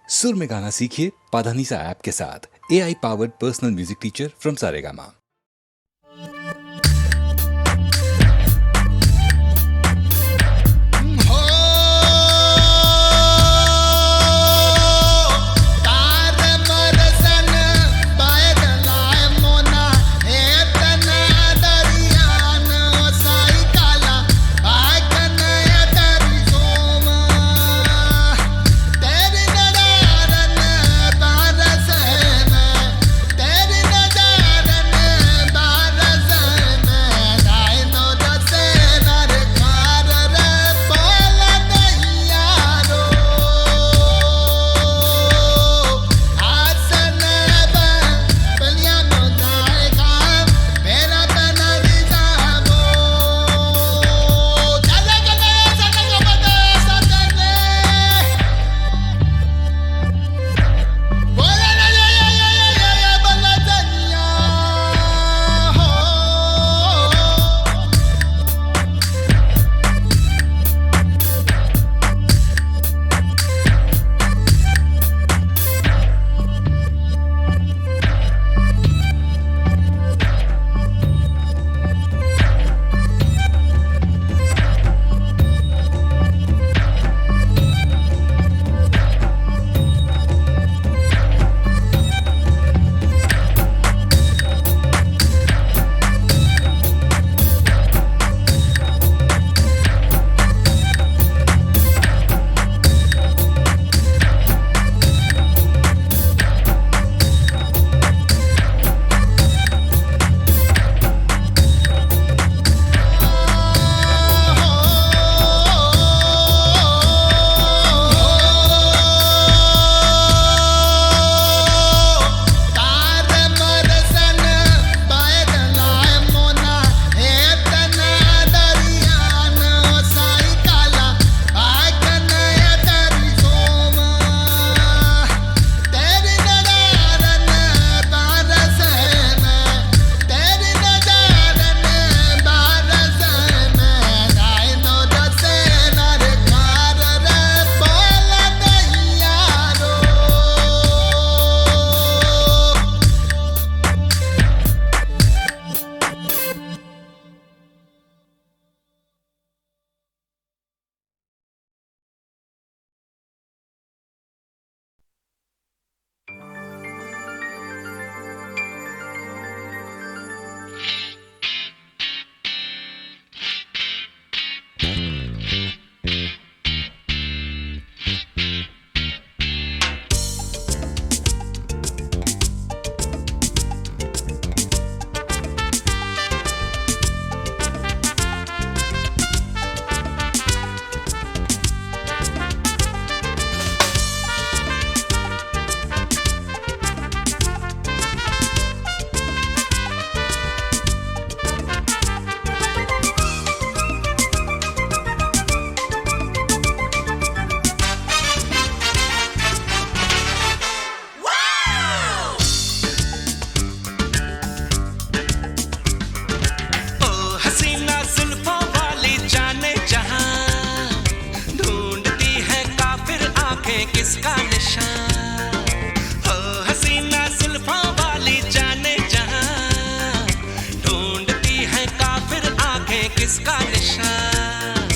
सुर में गाना सीखिए पाधानीसा ऐप के साथ। AI powered personal music teacher from Saregama. किसका निशान हो हसीना जुल्फों वाली जाने जहां ढूंढती है काफिर आंखें किसका निशान।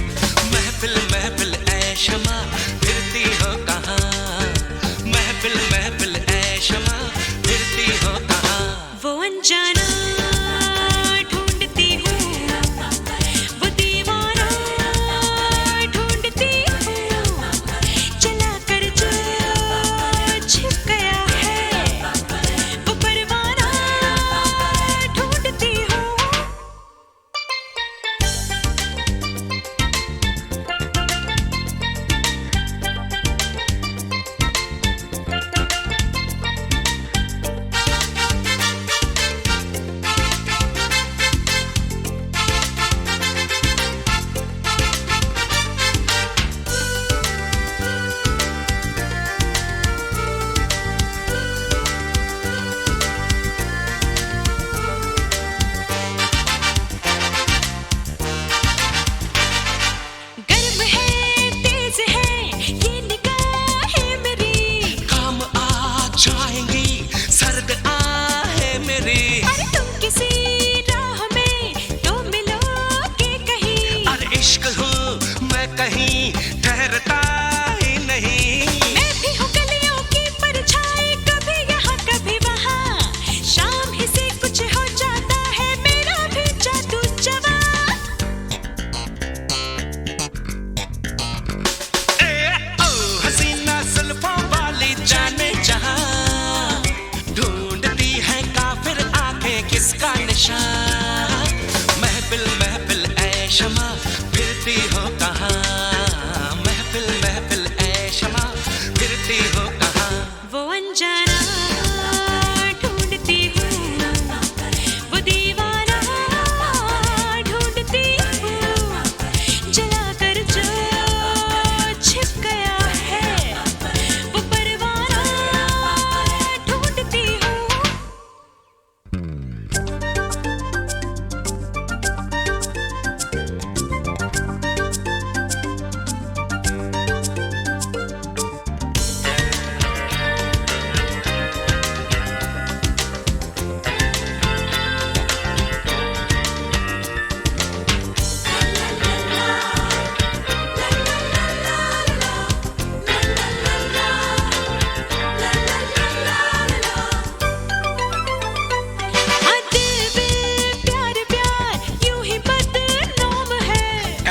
महफिल महफिल ऐ शमा फिरती हो कहां, महफिल महफिल ऐ शमा फिरती हो कहां। वो अनजाना हो कहाँ? वो अनजाना ढूंढती हूँ, वो दीवाना ढूंढती हूँ, जला कर जो छिप गया है वो परवाना ढूंढती हूँ।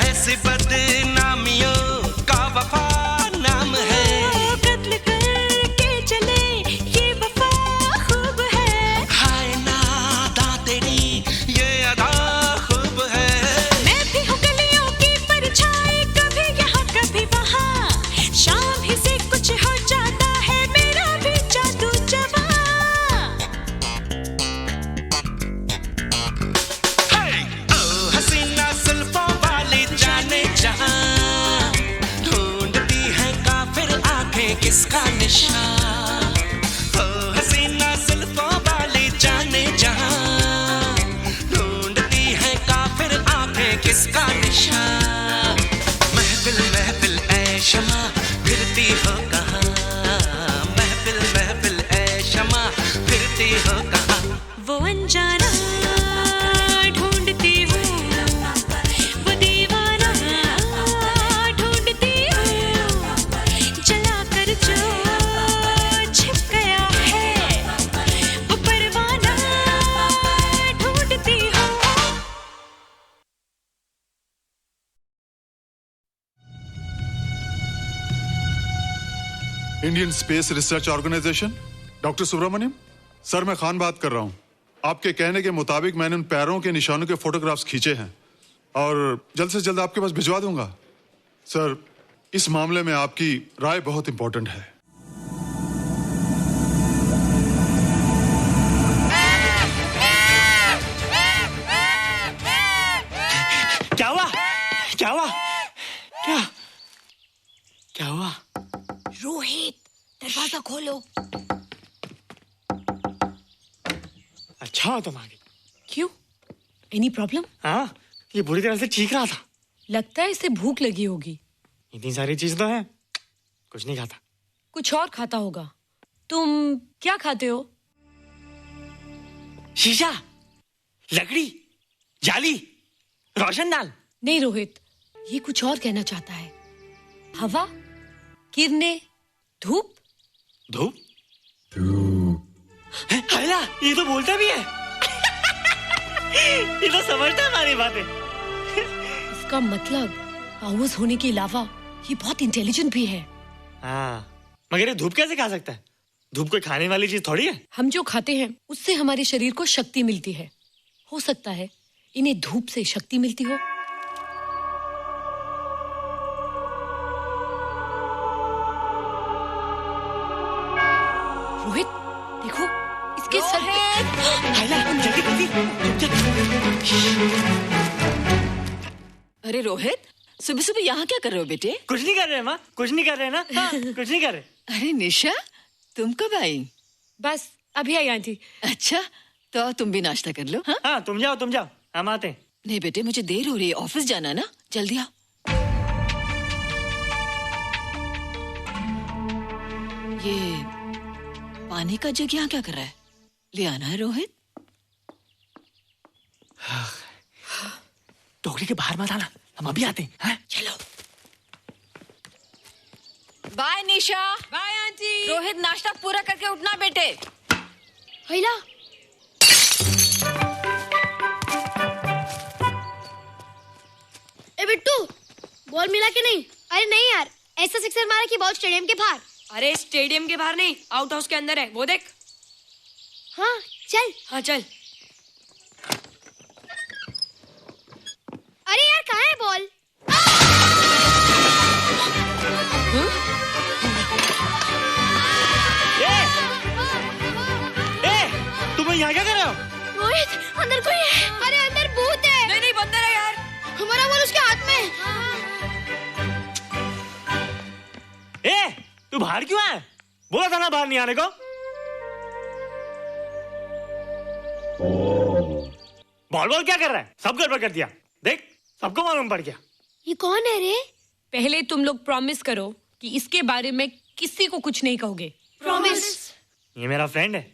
ऐसी बदनामियों का वफा नाम है। कत्ल करके चले ये वफा खूब है। हाय नादा तेरी ये अदा खूब है। मैं भी हूँ गलियों की परछाई, कभी यहाँ कभी वहाँ, शाम ही से कुछ हो जाता है मेरा भी जादू जवां। Hey! ओ हसीना जुल्फों वाली जाने जहां, ढूंढती है काफिर आंखें किसका निशान। ओ हसीना जुल्फों वाली जाने जहां, ढूंढती है काफिर आंखें किसका निशान। महफिल महफिल ऐ शमा फिरती हो कहाँ? महफिल महफिल ऐ शमा फिरती हो कहाँ? वो अनजाना ढूंढती हूँ, वो दीवाना ढूंढती हूँ, जला कर जो छिप गया है वो परवाना ढूंढती हूँ। Indian Space Research Organisation, doctor Subramaniam sir, मैं खान बात कर रहा हूँ। आपके कहने के मुताबिक मैंने उन पैरों के निशानों के फोटोग्राफ्स खींचे हैं और जल्द से जल्द आपके पास भिजवा दूंगा। सर, इस मामले में आपकी राय बहुत इंपॉर्टेंट है। क्या हुआ? क्या हुआ? क्या क्या हुआ? रोहित, दरवाजा खोलो। अच्छा हो तुम आ गई। क्यों? Any problem? हाँ, ये बुरी तरह से चीख रहा था। लगता है इसे भूख लगी होगी। इतनी सारी चीज तो है, कुछ नहीं खाता। कुछ और खाता होगा। तुम क्या खाते हो? शीशा, लकड़ी, जाली, रोशनदान। नहीं रोहित, ये कुछ और कहना चाहता है। हवा, किरणें, धूप। धूप? अला, ये तो बोलता भी है। ये तो समझता है हमारी बातें। इसका मतलब पावर्स होने के अलावा ये बहुत इंटेलिजेंट भी है। हाँ, मगर ये धूप कैसे खा सकता है? धूप कोई खाने वाली चीज थोड़ी है। हम जो खाते हैं उससे हमारे शरीर को शक्ति मिलती है। हो सकता है इन्हें धूप से शक्ति मिलती हो। रोहित, देखो इसके सर पे। अला, जल्दी जल्दी। अरे रोहित, सुबह सुबह यहाँ क्या कर रहे हो बेटे? कुछ नहीं कर रहे माँ, कुछ नहीं कर रहे ना। हाँ, कुछ नहीं कर रहे। अरे निशा, तुम कब आई? बस अभी आई आंटी। अच्छा, तो तुम भी नाश्ता कर लो। हाँ, हाँ, तुम जाओ, हम आते हैं। नहीं बेटे, मुझे देर हो रही है, ऑफिस जाना ना, जल्दी आओ। ये पानी का जग यहाँ क्या कर रहा है? ले आना है रोहित। टोकरी के बाहर मत आना, हम अभी आते हैं। हाँ? चलो। Bye Nisha. Bye aunty. Rohit, नाश्ता पूरा करके उठना बेटे। हैला, ए बिट्टू, बॉल मिला कि नहीं? अरे नहीं यार, ऐसा सिक्सर मारा कि बॉल स्टेडियम के बाहर। अरे स्टेडियम के बाहर नहीं, आउट हाउस के अंदर है, वो देख। हाँ चल। हाँ चल। अरे यार, कहाँ है बॉल? रोहित अंदर कोई है। अरे अंदर भूत है। नहीं नहीं बंदर है यार। हमारा बोल उसके हाथ में। ए तू बाहर क्यों है? बोला था ना बाहर नहीं आने को। बॉल बॉल क्या कर रहा है? सब गड़बड़ कर दिया। देख सबको मालूम पड़ गया। ये कौन है रे? पहले तुम लोग प्रॉमिस करो कि इसके बारे में किसी को कुछ नहीं कहोगे। प्रॉमिस। ये मेरा फ्रेंड है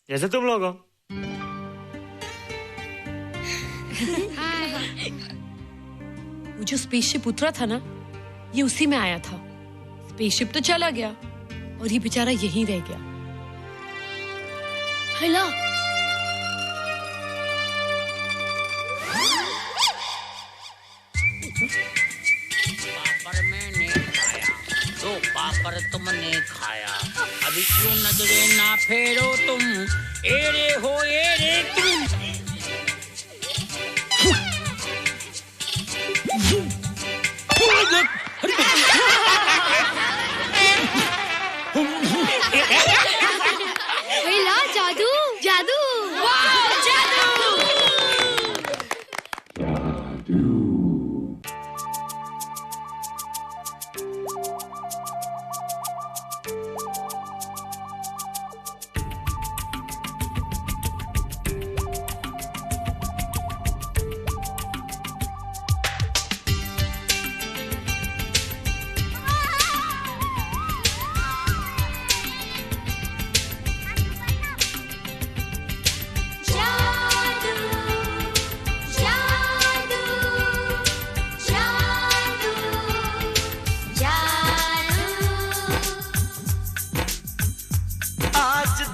जैसे तुम लोग हो। वो जो स्पेसशिप उतरा था ना, ये उसी में आया था। स्पेसशिप तो चला गया और ये बेचारा यहीं रह गया। हेलो। पापड़ मैंने खाया तो पापड़ तुमने खाया, अभी क्यों नजरे ना फेरो तुम, एरे हो एरे तुम। हेलो जादू जादू। वाह जादू।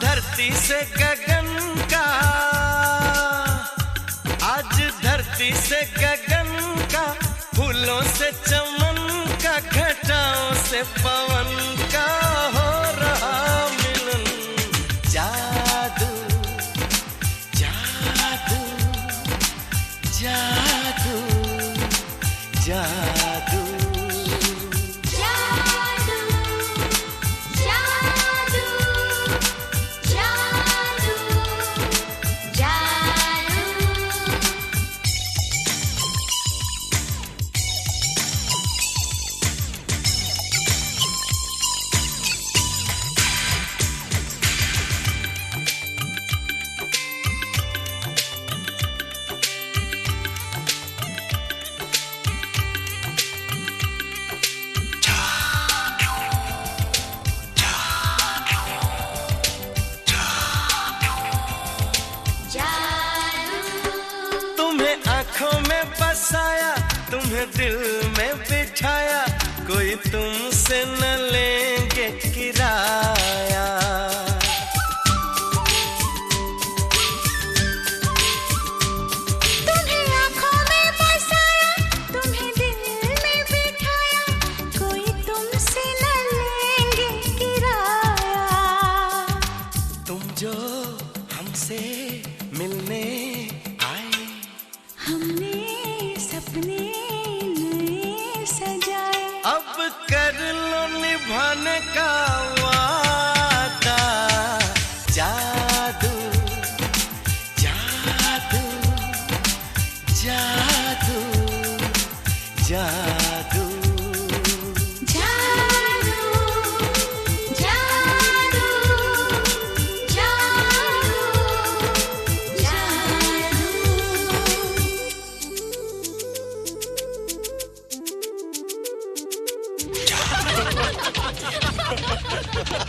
धरती से गगन का, आज धरती से गगन का, फूलों से चमन का, घटाओं से पवन का हो रहा मिलन। जादू जादू जादू जादू बसाया, तुम्हें दिल में बिठाया, कोई तुमसे न लेंगे किराया। तुम्हें आँखों में बसाया, तुम्हें दिल में बिठाया, कोई तुमसे न लेंगे किराया। तुम जो हमसे मिलने आए, हमने सपने नए सजाए, अब कर लो निभाने का वादा। जादू जादू जादू जादू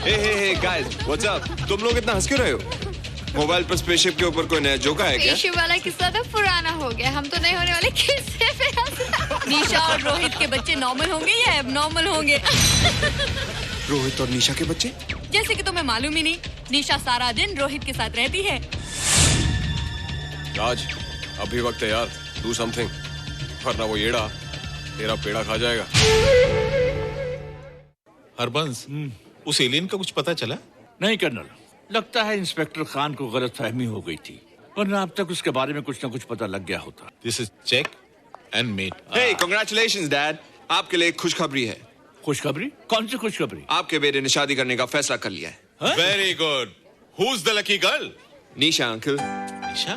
Hey guys, what's up? तुम लोग इतना हंस क्यों रहे हो? मोबाइल पर स्पेसशिप के ऊपर कोई नया जोक आया क्या? स्पेसशिप वाला किस्सा तो पुराना हो गया, हम तो नहीं होने वाले किस्से पे हंस। निशा और रोहित के बच्चे नॉर्मल होंगे या एबनॉर्मल होंगे? रोहित और निशा के बच्चे? जैसे कि तुम्हें मालूम ही नहीं, निशा सारा दिन रोहित के साथ रहती है। राज, अभी वक्त है यार, do something, वरना वो येड़ा तेरा पेड़ा खा जाएगा। हरबंस, उस एलियन का कुछ पता चला? नहीं कर्नल, लगता है इंस्पेक्टर खान को गलतफहमी हो गई थी, वरना अब तक उसके बारे में कुछ न कुछ पता लग गया होता। This is check and mate. Hey, congratulations, Dad. आपके लिए एक खुशखबरी है। खुशखबरी? कौन सी खुशखबरी? आपके बेटे ने शादी करने का फैसला कर लिया है। Very good. Who's the lucky girl? Nisha uncle. Nisha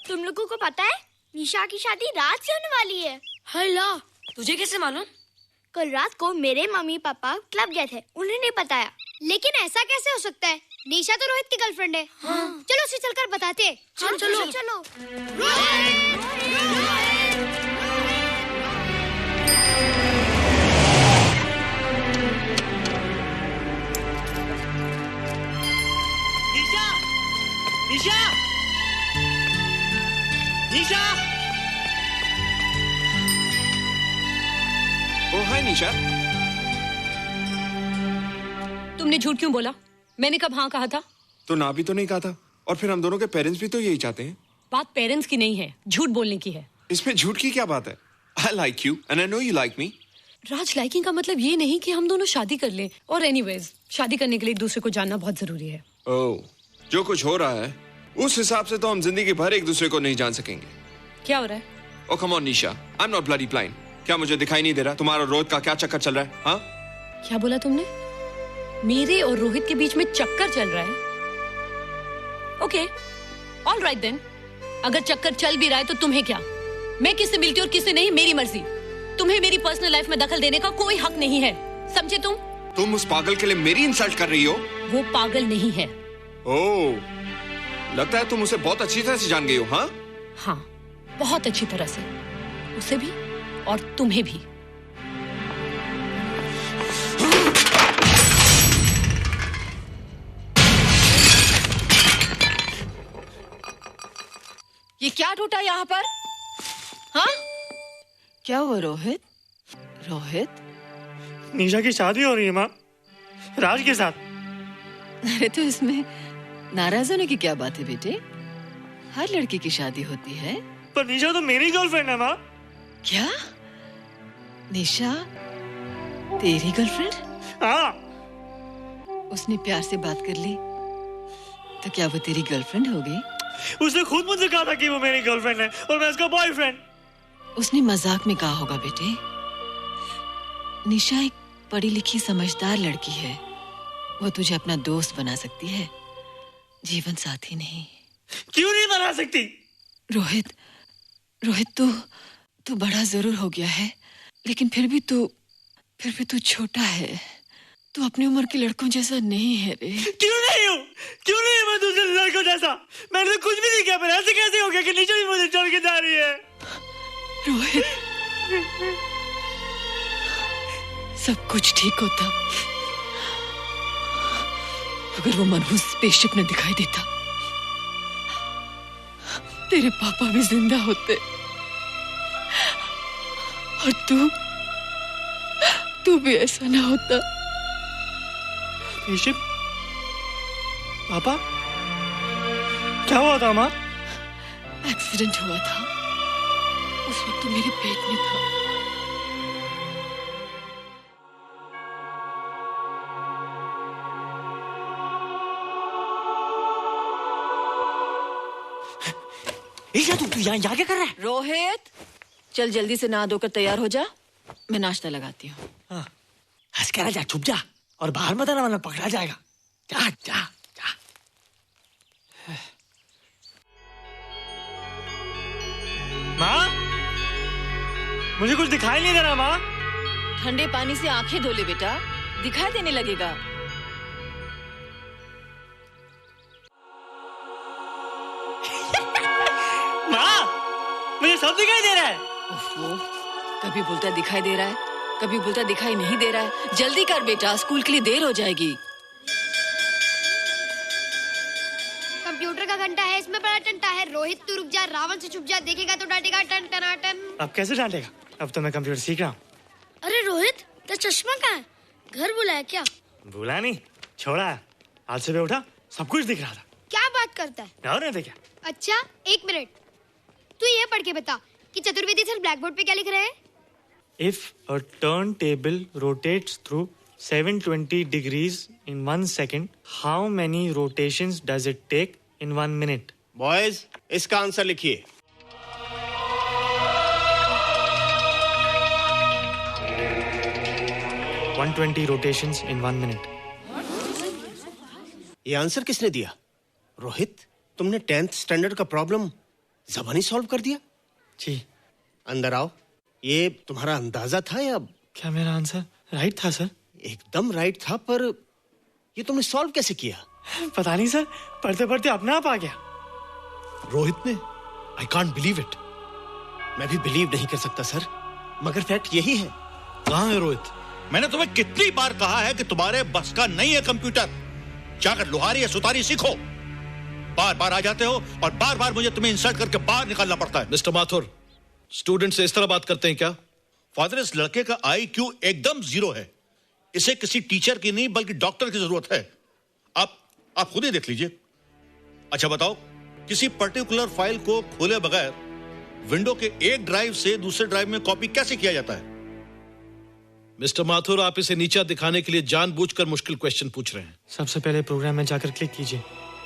तुम लोगों को पता है निशा की शादी रात से होने वाली है। हल्ला, तुझे कैसे मालूम? कल रात को मेरे मम्मी पापा क्लब गए थे, उन्होंने बताया। लेकिन ऐसा कैसे हो सकता है? निशा तो रोहित की गर्लफ्रेंड है। हाँ। चलो उसे चलकर बताते हैं। चलो। निशा! ओ हाय निशा। तुमने झूठ क्यों बोला? मैंने कब हाँ कहा था? तो ना भी तो नहीं कहा था, और फिर हम दोनों के पेरेंट्स भी तो यही चाहते हैं। बात पेरेंट्स की नहीं है, झूठ बोलने की है। इसमें झूठ की क्या बात है? I like you and I know you like me. Raj, liking का मतलब ये नहीं कि हम दोनों शादी कर लें। और एनीवेज, शादी करने के लिए एक दूसरे को जानना बहुत जरूरी है। ओह, जो कुछ हो रहा है उस हिसाब से तो हम जिंदगी भर एक दूसरे को नहीं जान सकेंगे। क्या हो रहा है? Oh come on Nisha, I'm not bloody blind. क्या मुझे दिखाई नहीं दे रहा तुम्हारा रोहित का क्या चक्कर चल रहा है? हाँ? क्या बोला तुमने? मेरे और रोहित के बीच में चक्कर चल रहा है? Okay, all right then. अगर चक्कर चल भी रहा है तो तुम्हें क्या? मैं किससे मिलती हूँ और किससे नहीं, मेरी मर्जी। तुम्हें मेरी पर्सनल लाइफ में दखल देने का कोई हक नहीं है, समझे तुम? तुम उस पागल के लिए मेरी इंसल्ट कर रही हो? वो पागल नहीं है। ओह, लगता है तुम उसे बहुत अच्छी तरह से जान गई हो। हाँ? हाँ, बहुत अच्छी तरह से। उसे भी और तुम्हें भी। ये क्या टूटा यहाँ पर? हाँ? क्या हुआ रोहित? रोहित? निशा की शादी हो रही है माँ, राज के साथ। अरे तो इसमें नाराज होने की क्या बात है बेटे? हर लड़की की शादी होती है। पर निशा तो मेरी गर्लफ्रेंड है माँ। क्या? निशा तेरी गर्लफ्रेंड? हाँ। उसने प्यार से बात कर ली तो क्या वो तेरी गर्लफ्रेंड हो गई? उसने खुद मुझसे कहा था कि वो मेरी गर्लफ्रेंड है और मैं उसका बॉयफ्रेंड। उसने मजाक में कहा होगा बेटे। निशा एक पढ़ी लिखी समझदार लड़की है, वो तुझे अपना दोस्त बना सकती है, जीवन साथी नहीं। क्यों नहीं बना सकती? रोहित तू बड़ा जरूर हो गया है, लेकिन फिर भी तू छोटा है। तू अपनी उम्र के लड़कों जैसा नहीं है रे। क्यों नहीं हूँ? क्यों नहीं मैं दूसरे लड़कों जैसा? मैंने तो कुछ भी नहीं किया, पर ऐसे कैसे हो गया कि निशा भी मुझे छोड़ के जा रही है? रोहित, सब कुछ ठीक होता अगर वो मनहूस स्पेसशिप न दिखाई देता। तेरे पापा भी जिंदा होते और तू भी ऐसा ना होता। स्पेसशिप? पापा? क्या हुआ था माँ? एक्सीडेंट हुआ था, उस वक्त तो मेरे पेट में था। तू यहाँ क्या कर रहा है? रोहित, चल जल्दी से नहा धोकर तैयार हो जा, मैं नाश्ता लगाती हूँ। हंस कर जा, छुप जा और बाहर मत आना वरना पकड़ा जाएगा। जा जा जा। माँ, मुझे कुछ दिखाई नहीं दे रहा माँ। ठंडे पानी से आंखें धो ले बेटा, दिखाई देने लगेगा। माँ, मुझे सब दिखाई दे रहा है। ओफो, कभी बोलता दिखाई दे रहा है, कभी बोलता दिखाई नहीं दे रहा है। जल्दी कर बेटा, स्कूल के लिए देर हो जाएगी। कंप्यूटर का घंटा है, इसमें बड़ा टंटा है। रोहित तू रुक जा, रावण से छुप जा, देखेगा तो डांटेगा टन टनाटन। अब कैसे डांटेगा? अब तो मैं कंप्यूटर सीख रहा हूँ। अरे रोहित, तेरा चश्मा कहाँ है? घर बुलाया क्या? भूला नहीं, छोड़ा। आज सुबह उठा, सब कुछ दिख रहा था। क्या बात करता है? और नहीं तो क्या? अच्छा, एक मिनट, तू ये पढ़ के बता कि चतुर्वेदी सर ब्लैक बोर्ड पे क्या लिख रहे हैं? If a turntable rotates through 720 degrees in 1 second, how many rotations does it take in 1 minute? Boys, इसका आंसर लिखिए। One 120 rotations in 1 minute. ये आंसर किसने दिया? रोहित, तुमने 10th स्टैंडर्ड का प्रॉब्लम ज़बानी सॉल्व कर दिया? जी। अंदर आओ। ये तुम्हारा अंदाजा था या? क्या मेरा आंसर राइट था सर? एकदम राइट था, पर ये तुमने सॉल्व कैसे किया? पता नहीं सर, पढ़ते पढ़ते अपने आप आ गया। रोहित ने? I can't believe it. मैं भी बिलीव नहीं कर सकता सर, मगर फैक्ट यही है। कहाँ है रोहित? मैंने तुम्हें कितनी बार कहा है कि तुम्हारे बस का नहीं है कंप्यूटर। जाकर लोहारी या सुतारी सीखो। बार बार आ जाते हो और बार बार मुझे तुम्हें इंसल्ट करके बाहर निकालना पड़ता है। मिस्टर माथुर, स्टूडेंट से इस तरह बात करते हैं क्या? फादर, इस लड़के का IQ एकदम 0 है। इसे किसी टीचर की नहीं बल्कि डॉक्टर की जरूरत है। आप खुद ही देख लीजिए। अच्छा बताओ, किसी पर्टिकुलर फाइल को खोले बगैर विंडो के एक ड्राइव से दूसरे ड्राइव में कॉपी कैसे किया जाता है? मिस्टर माथुर, आप इसे नीचा दिखाने के लिए जानबूझकर मुश्किल क्वेश्चन पूछ रहे हैं। सबसे पहले प्रोग्राम में जाकर क्लिक कीजिए।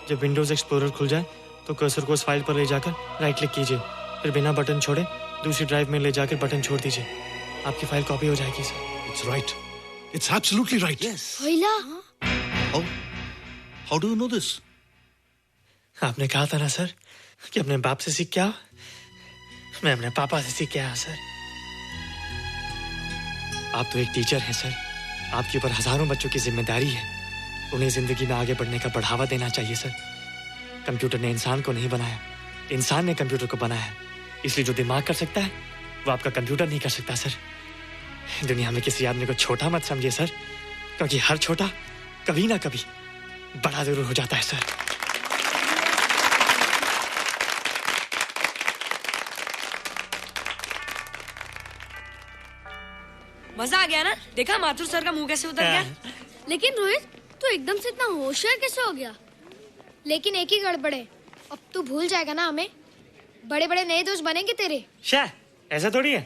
जब विंडोज एक्सप्लोरर खुल जाए तो कर्सर को उस फाइल पर ले जाकर राइट क्लिक कीजिए, फिर बिना बटन छोड़े दूसरी ड्राइव में ले जाकर बटन छोड़ दीजिए। आपकी फाइल कॉपी हो जाएगी sir. It's right, it's absolutely right. How do you know this? आपने कहा था ना सर कि अपने बाप से सीख के आओ। मैं अपने पापा से सीख के आया सर। आप तो एक टीचर हैं सर, आपके ऊपर हजारों बच्चों की जिम्मेदारी है। उन्हें जिंदगी में आगे बढ़ने का बढ़ावा देना चाहिए सर। कंप्यूटर ने इंसान को नहीं बनाया, इंसान ने कंप्यूटर को बनाया है। इसलिए जो दिमाग कर सकता है वो आपका कंप्यूटर नहीं कर सकता सर। दुनिया में किसी आदमी को छोटा मत समझिए सर, क्योंकि हर छोटा कभी ना कभी बड़ा जरूर हो जाता है सर। मजा आ गया ना? देखा माथुर सर का मुंह कैसे उतर गया? लेकिन रोहित, तू एकदम से इतना होशियार कैसे हो गया? लेकिन एक ही गड़बड़ है, अब तू भूल जाएगा ना हमें। बड़े बड़े नए दोस्त बनेंगे तेरे। शाह, ऐसा थोड़ी है।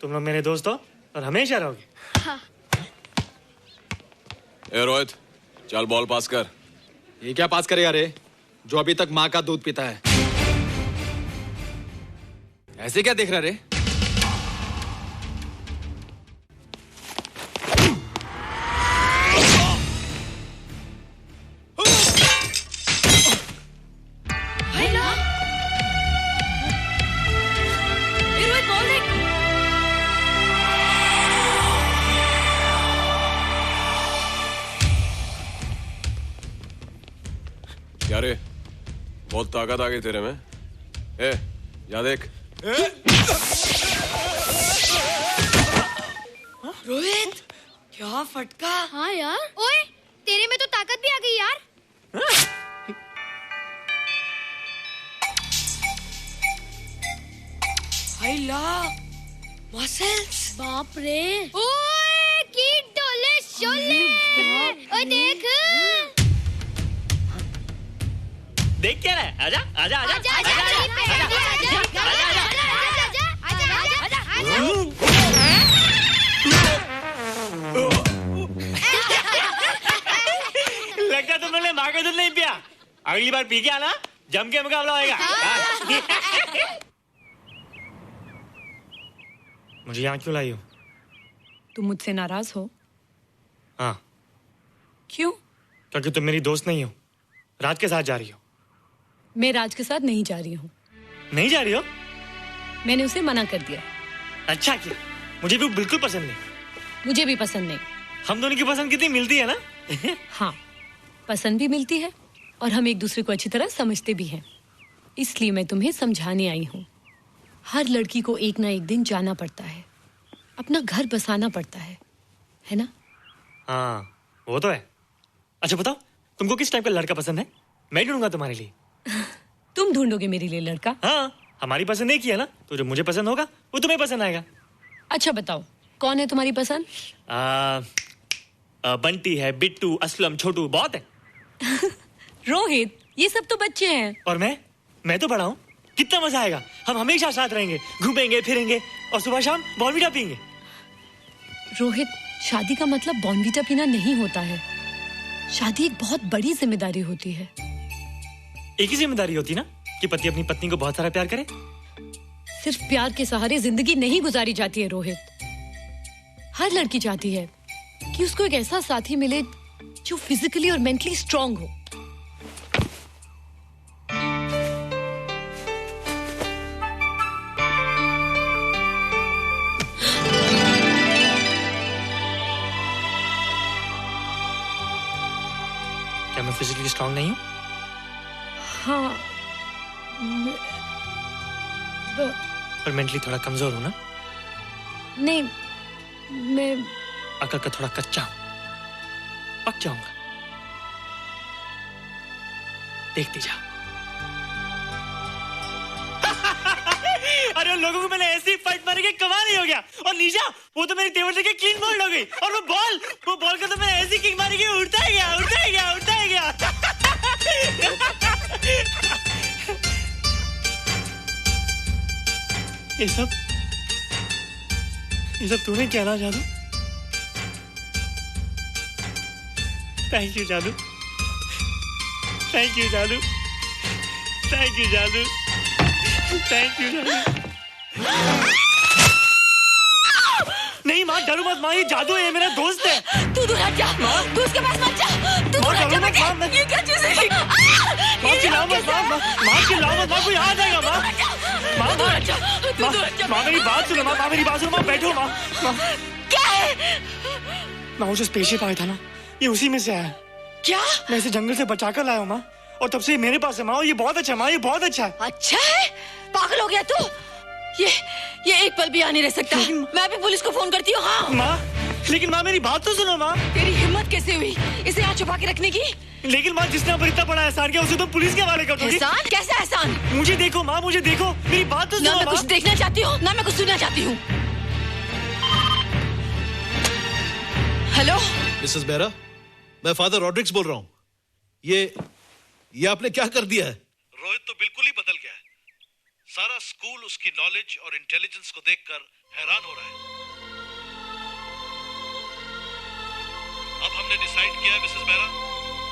तुम लोग मेरे दोस्त हो और हमेशा रहोगे। हाँ। ए रोहित, चल बॉल पास कर। ये क्या पास करेगा रे, जो अभी तक माँ का दूध पीता है? ऐसे क्या देख रहा रे? क्या रे, बहुत ताकत आ गई तेरे में। ए, जा देख। रोहित, क्या फटका। हाँ यार। ओए, तेरे में तो ताकत भी आ गई यार। मसल्स। बाप रे। ओए, की डोले शोले। ओए देख। देख क्या रहा है? आजा आजा आजा आजा आजा लगता तुम लोगों ने माँ का दूध नहीं पिया। अगली बार पी के आना, जम के मुकाबला होएगा। मुझे यहाँ क्यों लाई हो? तुम मुझसे नाराज हो? हाँ। क्यों? क्योंकि तुम मेरी दोस्त नहीं हो, रात के साथ जा रही हो। मैं राज के साथ नहीं जा रही हूँ। नहीं जा रही हो? मैंने उसे मना कर दिया। अच्छा किया, मुझे भी बिल्कुल पसंद नहीं। मुझे भी पसंद नहीं। हम दोनों की पसंद कितनी मिलती है ना? हाँ, पसंद भी मिलती है और हम एक दूसरे को अच्छी तरह समझते भी हैं। इसलिए मैं तुम्हें समझाने आई हूँ। हर लड़की को एक ना एक दिन जाना पड़ता है, अपना घर बसाना पड़ता है ना? हाँ, वो तो है। अच्छा बताओ, तुमको किस टाइप का लड़का पसंद है? मैं ढूंढूंगा तुम्हारे लिए। तुम ढूंढोगे मेरे लिए लड़का? हाँ, हमारी पसंद एक ही है ना, तो जो मुझे पसंद होगा वो तुम्हें पसंद आएगा। अच्छा बताओ, कौन है तुम्हारी पसंद? बंटी है, बिट्टू, असलम, छोटू, बहुत है। रोहित, ये सब तो बच्चे हैं। और मैं तो बड़ा हूँ। कितना मजा आएगा। हम हमेशा साथ रहेंगे, घूमेंगे फिरेंगे और सुबह शाम बॉर्नवीटा पीएंगे। रोहित, शादी का मतलब बॉर्नवीटा पीना नहीं होता है। शादी एक बहुत बड़ी जिम्मेदारी होती है। एक ही जिम्मेदारी होती ना कि पति अपनी पत्नी को बहुत सारा प्यार करे। सिर्फ प्यार के सहारे जिंदगी नहीं गुजारी जाती है रोहित। हर लड़की चाहती है कि उसको एक ऐसा साथी मिले जो फिजिकली और मेंटली स्ट्रांग हो। क्या मैं फिजिकली स्ट्रांग नहीं हूँ? हाँ पर मेंटली थोड़ा कमजोर हूँ ना? नहीं, मैं अकल का थोड़ा कच्चा हूँ। पक जाऊंगा, देखती जाओ। अरे लोगों को मैंने ऐसी फाइट मारी कि कमाल ही हो गया। और नीचा वो तो मेरी टेबल से क्लीन बोल्ड हो गई। और वो बॉल को तो मैंने ऐसी किक मारी कि उड़ता ही गया, उड़ता ही गया, उड़ता ही गया। ये सब तूने क्या ना जादू? थैंक यू जादू, थैंक यू जादू, थैंक यू जादू, थैंक यू जादू। नहीं माँ, डरो मत माँ, ये जादू है, ये मेरा दोस्त है। तू दूर हट जा, तू उसके पास मत जा, तू दूर हट जा बेटे। ये क्या चीज़ है? माँ चिल्लाओ मत, माँ चिल्लाओ मत, माँ कोई आ जाएगा माँ। माँ दूर हट जा, तू दूर हट जा। माँ मेरी बात सुनो, माँ मेरी बात सुनो, माँ बैठो माँ। क्या है? माँ वो जो स्पेसशिप आया था ना, ये उसी में से आया। क्या? मैं इसे जंगल से बचा कर लाया हूँ माँ, और तब से मेरे पास है माँ। ये बहुत अच्छा है माँ, ये बहुत अच्छा है। अच्छा है? पागल हो गया तू? ये एक पल भी आ नहीं रह सकता। मैं अभी पुलिस को फोन करती हूँ। हाँ माँ, लेकिन माँ मेरी बात तो सुनो माँ। तेरी हिम्मत कैसे हुई इसे यहाँ छुपा के रखने की? लेकिन माँ, जिसने पर इतना बड़ा एहसान किया उसे तो पुलिस के हवाले कर दोगी। एहसान? कैसा एहसान? मुझे देखो माँ, मुझे देखो, मेरी बात तो सुनो। ना मैं कुछ देखना चाहती हूँ, ना मैं कुछ सुनना चाहती हूँ। हेलो मिसेस बेरा, मैं फादर रॉड्रिक्स बोल रहा हूँ। ये आपने क्या कर दिया है? रोहित तो बिल्कुल ही बदल गया है। सारा स्कूल उसकी नॉलेज और इंटेलिजेंस को देखकर हैरान हो रहा है। अब हमने डिसाइड किया है मिसेस बेरा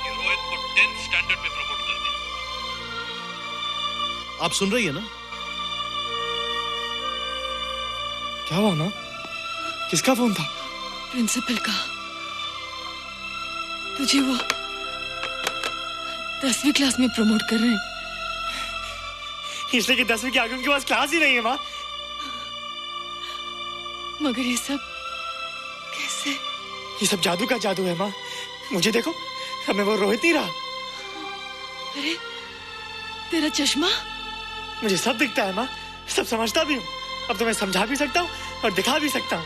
कि रोहित को 10th स्टैंडर्ड में प्रमोट कर दें। आप सुन रही है ना? क्या हुआ माँ? किसका फोन था? प्रिंसिपल का। तुझे वो 10वीं क्लास में प्रमोट कर रहे हैं। इसलिए कि 10वीं के आगे उनके पास क्लास ही नहीं है माँ। मगर ये सब कैसे? ये सब जादू का जादू है माँ। मुझे देखो, अब मैं वो रोहित नहीं रहा। अरे तेरा चश्मा? मुझे सब दिखता है माँ, सब समझता भी हूँ। अब तो मैं समझा भी सकता हूँ और दिखा भी सकता हूँ।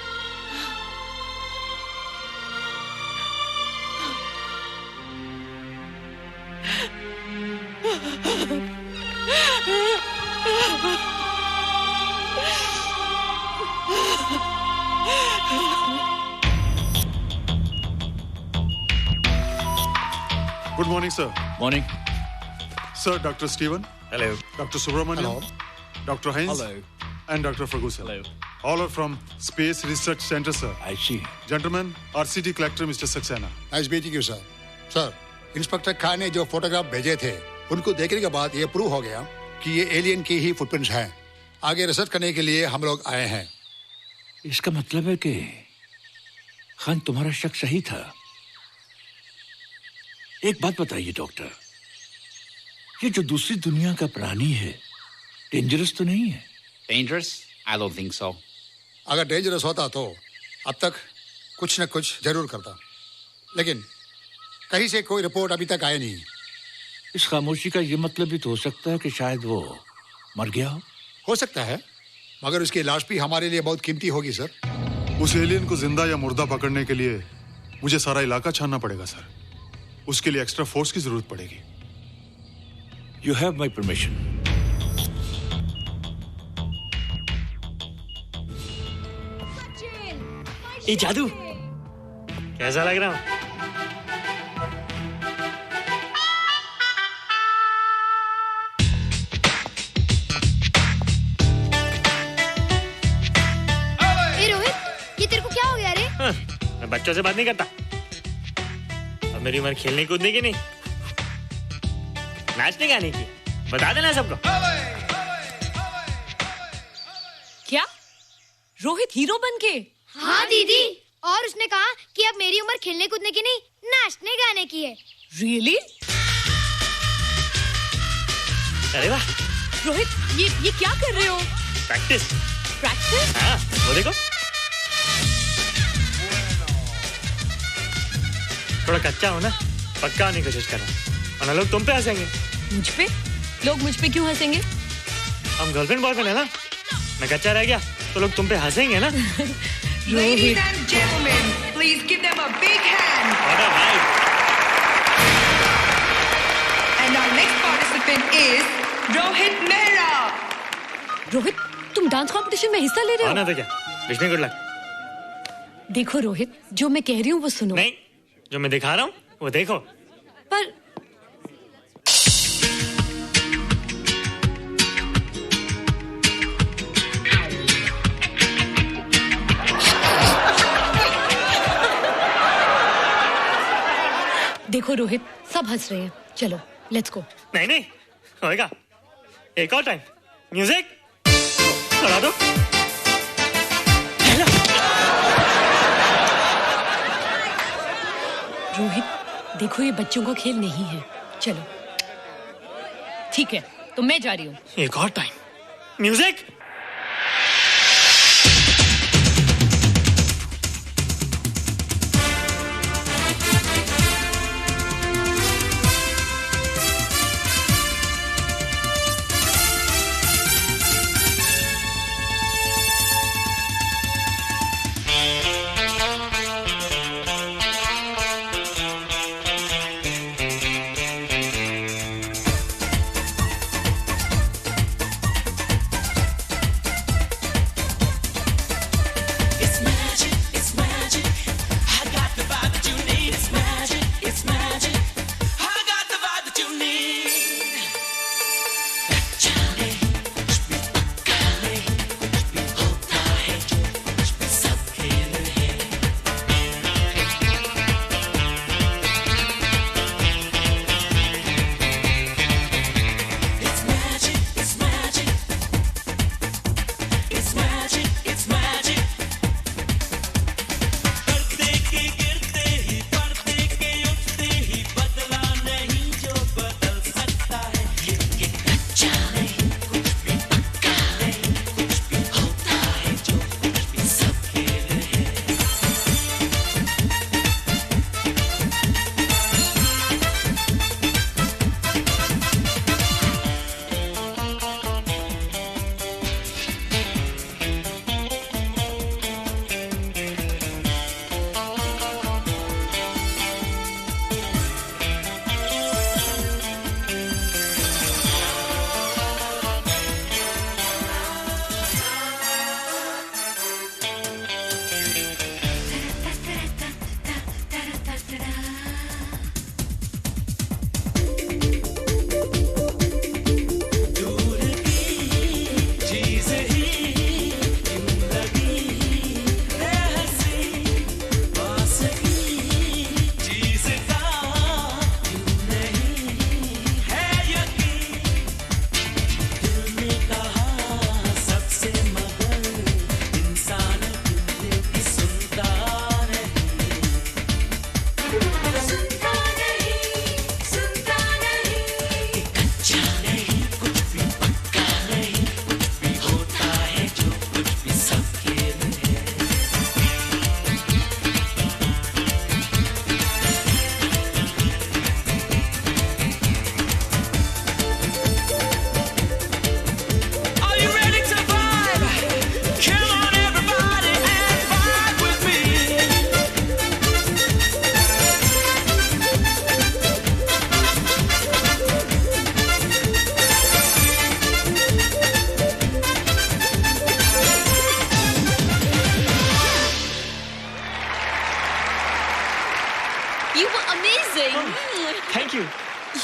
Good morning, sir. Morning. Sir, Dr. Steven. Hello. Dr. Subramaniam. Hello. Dr. Heinz. Hello. And Dr. Ferguson. Hello. All are from Space Research Center, sir. I see. Gentlemen, RCT collector Mr. Saxena. Nice meeting you sir. Sir, inspector Khan ने जो photograph भेजे थे उनको देखने के बाद ये prove हो गया कि ये एलियन की ही फुटप्रिंट्स हैं। आगे रिसर्च करने के लिए हम लोग आए हैं। इसका मतलब है कि खान तुम्हारा शक सही था। एक बात बताइए डॉक्टर, ये जो दूसरी दुनिया का प्राणी है डेंजरस तो नहीं है? Dangerous? I don't think so. अगर डेंजरस होता तो अब तक कुछ न कुछ जरूर करता, लेकिन कहीं से कोई रिपोर्ट अभी तक आई नहीं। इस खामोशी का ये मतलब भी तो हो सकता है कि शायद वो मर गया हो सकता है, मगर उसकी लाश भी हमारे लिए बहुत कीमती होगी सर। उस एलियन को जिंदा या मुर्दा पकड़ने के लिए मुझे सारा इलाका छानना पड़ेगा सर। उसके लिए एक्स्ट्रा फोर्स की जरूरत पड़ेगी। You have my permission. ये जादू कैसा लग रहा हूँ? ए रोहित, ये तेरे को क्या हो गया रे? मैं बच्चों से बात नहीं करता। अब मेरी उम्र खेलने कूदने की नहीं, नाचने गाने की। बता देना सबको। क्या रोहित हीरो बन के? हाँ दीदी, और उसने कहा कि अब मेरी उम्र खेलने कूदने की नहीं, नाचने गाने की है। रियली? अरे वाह रोहित, ये क्या कर रहे हो? प्रैक्टिस। प्रैक्टिस? हाँ, वो देखो। थोड़ा कच्चा हो ना, पक्का नहीं कोशिश करना, वरना लोग तुम पे हंसेंगे। मुझ पे? लोग मुझ पे क्यों हंसेंगे? हम गर्लफ्रेंड बॉयफ्रेंड है ना, मैं कच्चा रह गया तो लोग तुम पे हंसेंगे ना। Ladies and gentlemen, please give them a big hand. And our next participant is Rohit Mehra. Rohit, तुम डांस कंपटीशन में हिस्सा ले रहे हो? ना तो क्या, विश मी गुड लक। देखो रोहित, जो मैं कह रही हूँ वो सुनो। नहीं, जो मैं दिखा रहा हूँ वो देखो। पर देखो रोहित, सब हंस रहे हैं, चलो लेट्स गो। नहीं नहीं होएगा, एक और टाइम। म्यूजिक चला दो। रोहित देखो, ये बच्चों का खेल नहीं है, चलो। ठीक है, तो मैं जा रही हूँ। एक और time. Music.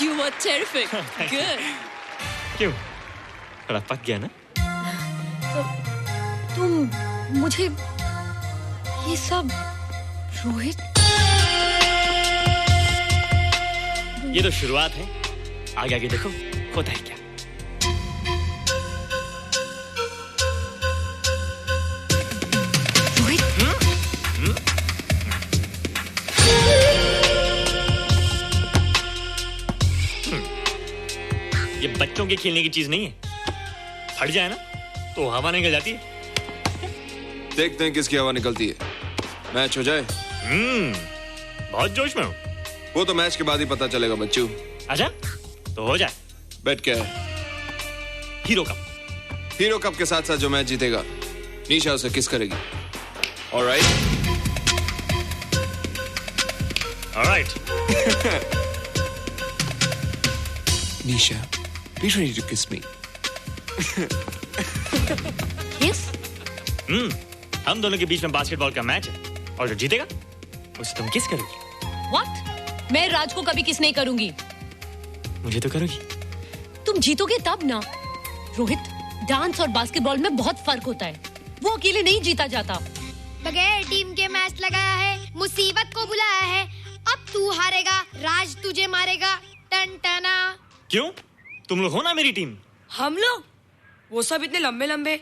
You were terrific. Good. क्यों? थोड़ा पक गया ना? तुम मुझे ये सब रोहित, ये तो शुरुआत है, आगे आगे देखो होता है क्या। ये बच्चों के खेलने की चीज नहीं है, फट जाए ना तो हवा निकल जाती है। देखते हैं किसकी हवा निकलती है, मैच हो जाए। बहुत जोश में हूँ। वो तो मैच के बाद ही पता चलेगा बच्चू। अच्छा तो हो जाए। बेट क्या है? Hero cup. हीरो कप के साथ साथ जो मैच जीतेगा निशा उसे किस करेगी। Alright. Nisha, be ready to kiss me. Yes? हम दोनों के बीच में बास्केटबॉल का मैच है और जो जीतेगा उसे तुम किस करोगी। What? मैं राज को कभी किस नहीं करूंगी। मुझे तो करोगी। तुम जीतोगे तब ना। रोहित, डांस और बास्केटबॉल में बहुत फर्क होता है। वो अकेले नहीं जीता जाता। बगैर टीम के मैच लगाया है, मुसीबत को बुलाया है। अब तू हारेगा, राज तुझे मारेगा। टन टना। क्यों? तुम लोग हो ना मेरी टीम। हम लोग? वो सब इतने लंबे लंबे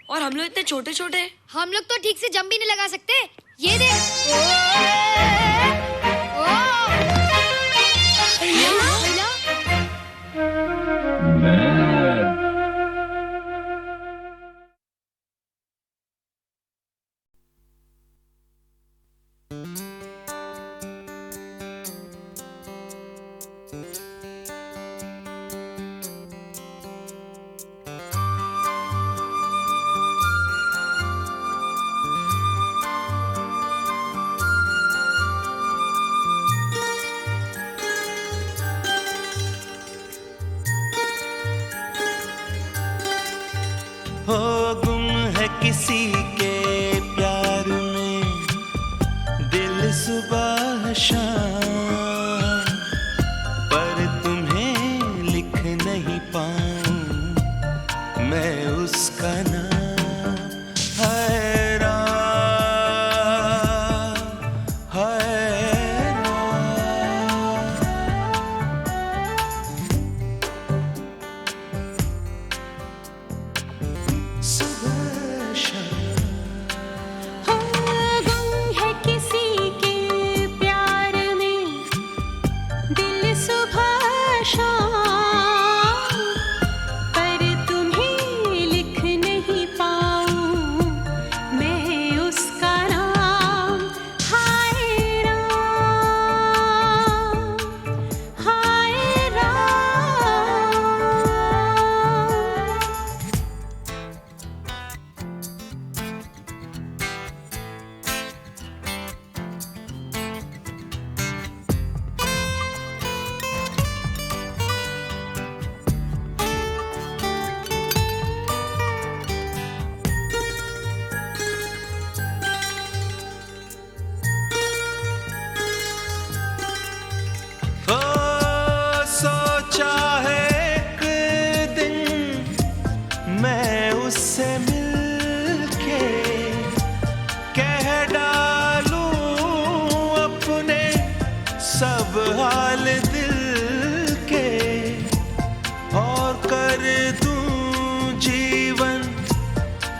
और हम लोग इतने छोटे छोटे। हम लोग तो ठीक से जंप भी नहीं लगा सकते। ये देख। हो गुम है किसी के प्यार में दिल सुबह शाम, पर तुम्हें लिख नहीं पाऊं मैं उसका नाम। हैरान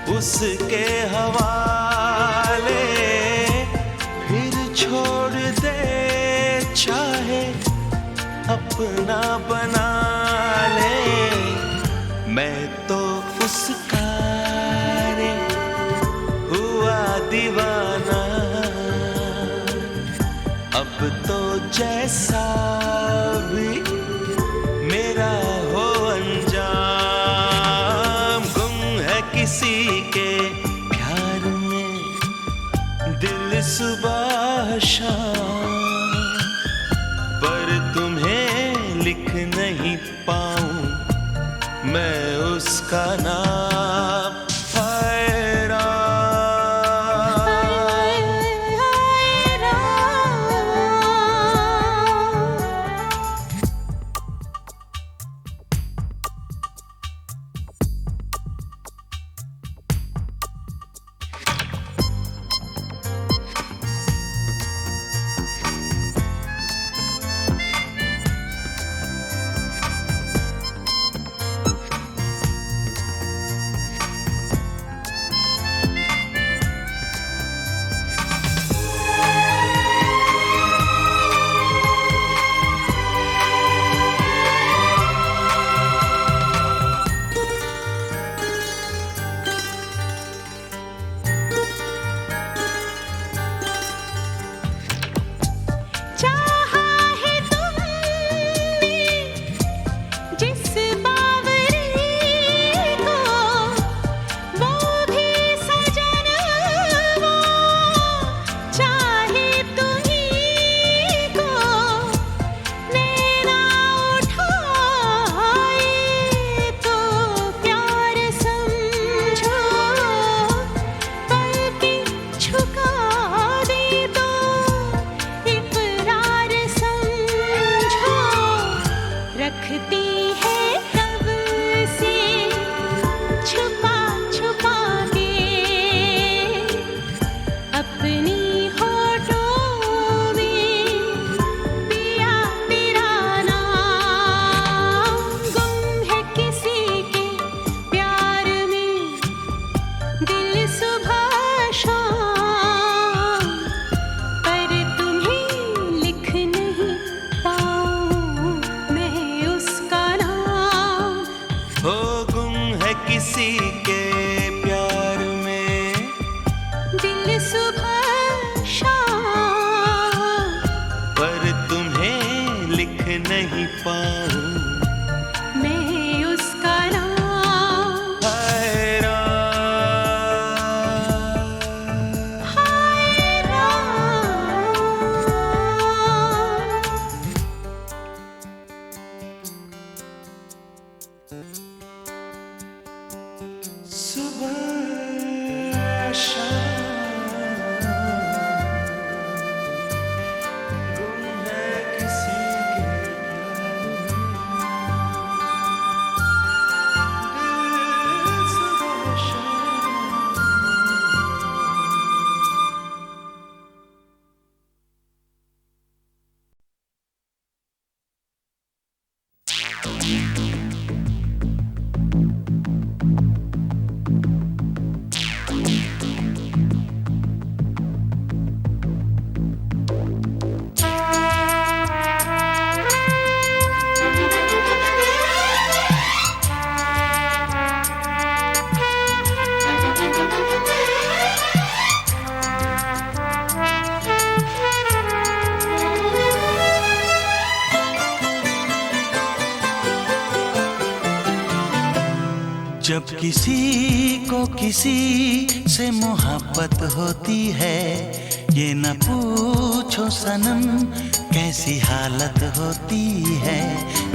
उसके हवाले, फिर छोड़ दे चाहे अपना बना ले। मैं तो उसका रे हुआ दीवाना, अब तो जैसा भी मेरा हो अंजाम। गुम है किसी के प्यार में दिल सुबह शाम, पर तुम्हें लिख नहीं पाऊं मैं उसका नाम। लिख नहीं पाऊं मैं उसका नाम जब किसी को किसी से मोहब्बत होती है, ये न पूछो सनम कैसी हालत होती है।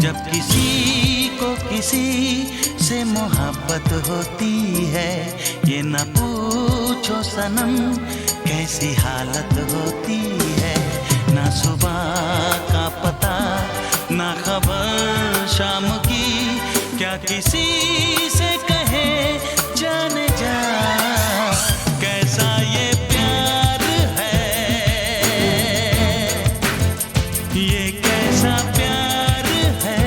जब किसी को किसी से मोहब्बत होती है, ये न पूछो सनम कैसी हालत होती है। ना सुबह का पता ना खबर शाम की, क्या किसी से कहे जाने जा कैसा ये प्यार है, ये कैसा प्यार है।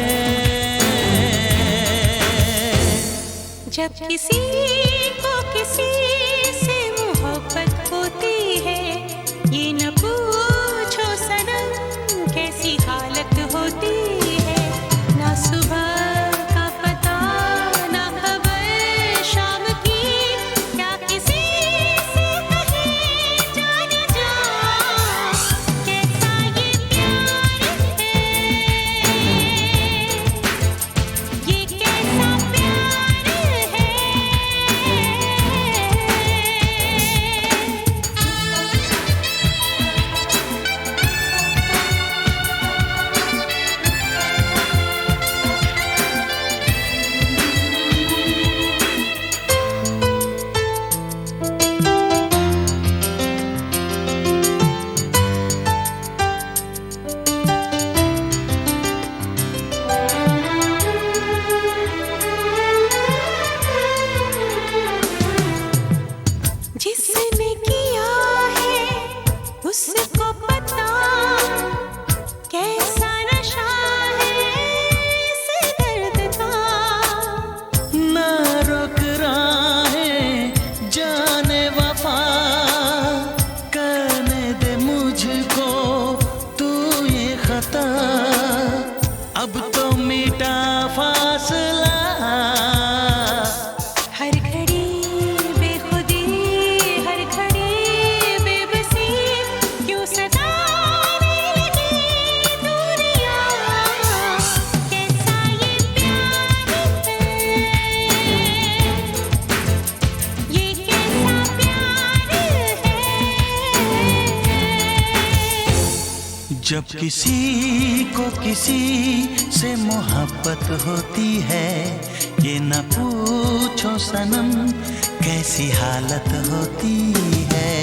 जब किसी को किसी से मोहब्बत होती है, ये न पूछो सनम कैसी हालत होती है। ना सुबह जब किसी को किसी से मोहब्बत होती है, ये न पूछो सनम कैसी हालत होती है।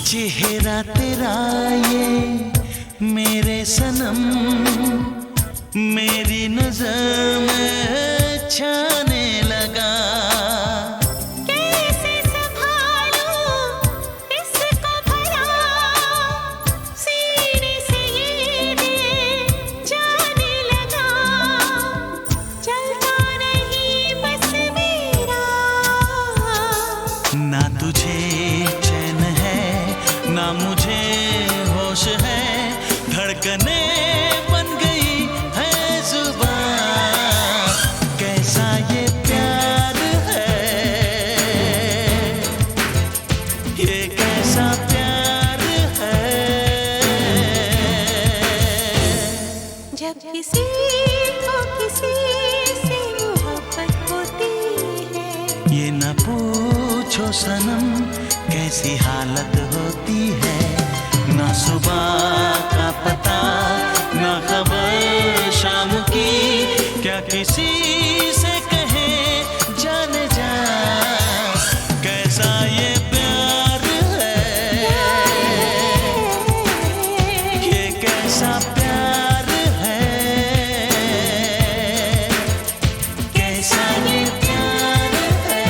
चेहरा तेरा ये मेरे सनम मेरी नजर में छाने लगा। कैसे संभालूं इसको भला, ना मुझे होश है, धड़कने बन गई है जुबान। कैसा ये प्यार है, ये कैसा प्यार है। जब किसी को किसी से मोहब्बत होती है, ये न पूछो सनम कैसी हालत होती है। ना सुबह का पता, ना खबर शाम की, क्या किसी से कहे जाने जा। कैसा ये प्यार है, ये कैसा प्यार है। कैसा ये प्यार है,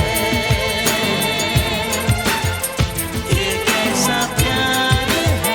ये कैसा प्यार है।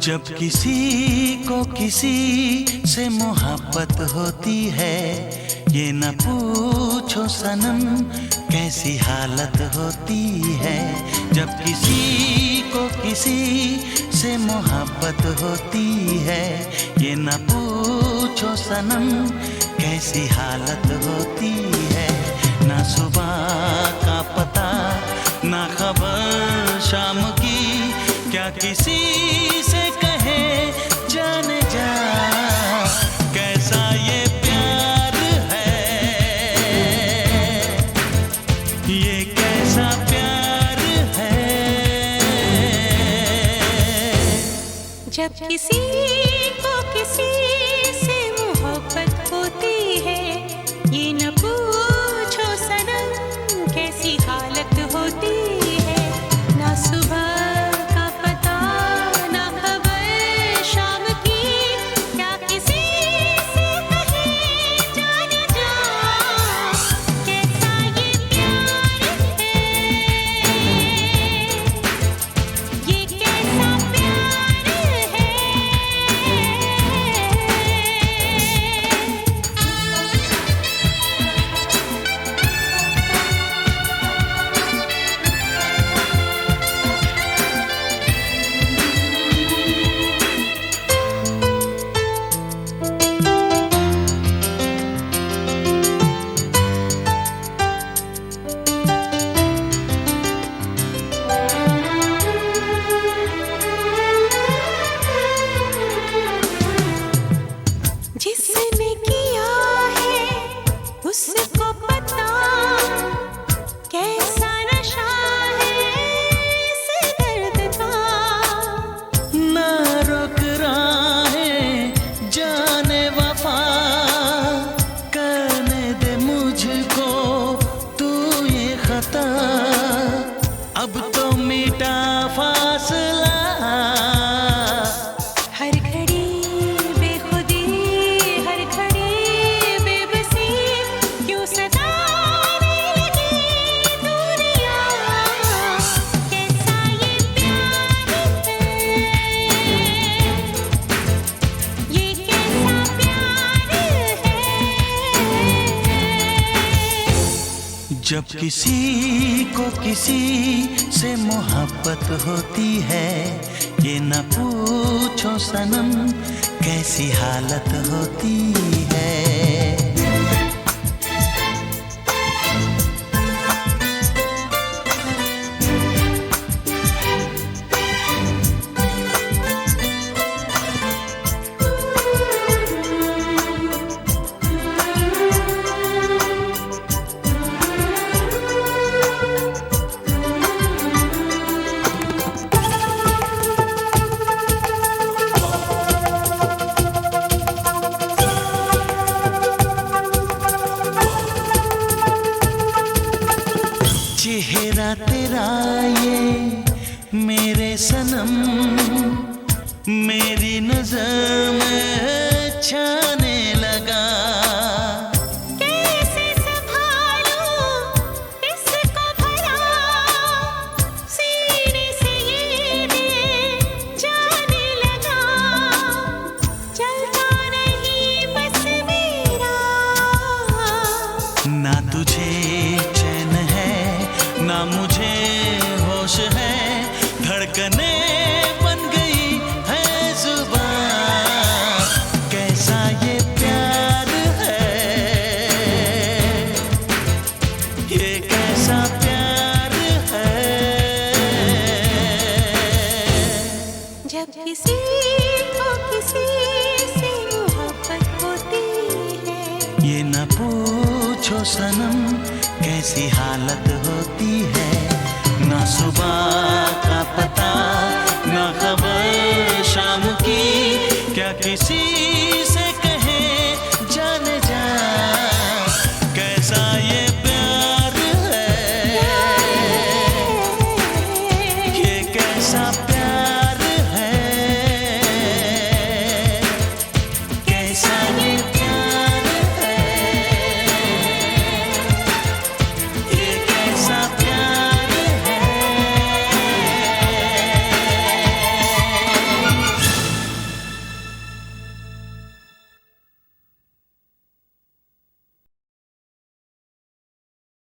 जब किसी को किसी से मोहब्बत होती है, ये न पूछो सनम कैसी हालत होती है। जब किसी को किसी से मोहब्बत होती है, ये न पूछो सनम कैसी हालत होती है। ना सुबह का पता, ना खबर शाम की, क्या किसी से कहे जाने जा। कैसा ये प्यार है, ये कैसा प्यार है। जब किसी को किसी से मोहब्बत होती है, ये न पूछो सनम कैसी हालत होती है। ना सुबह का पता, ना खबर शाम की, क्या किसी से कहे जाने जा। कैसा ये प्यार है, ये कैसा प्यार है। जिसने किया है उसको पता, कैसा नशा है इस दर्द का। ना रोक राहें जाने वफा, करने दे मुझको तू ये खता। अब तो मिटा फासला, हर घड़ी बेखुदी, हर घड़ी बेबसी, क्यों सताने लगी दूरियां। कैसा ये प्यार है, ये कैसा प्यार है। जब किसी को किसी से मोहब्बत होती है, ये न पूछो सनम कैसी हालत होती है। ये मेरे सनम मेरी नजर में छाने लगा। कैसे संभालूं इसको भला, सीने से ये दिल जाने लगा। चलता नहीं बस मेरा, ना तुझे चैन है ना मुझे होश है, धड़कने बन गई है जुबान। कैसा ये प्यार है, ये कैसा प्यार है। जब किसी को किसी से मोहब्बत होती है, ये न पूछो सनम कैसी हालत होती है। ना सुबह का पता ना खबर शाम की, क्या किसी से कहे जाने जा। कैसा ये प्यार है, ये कैसा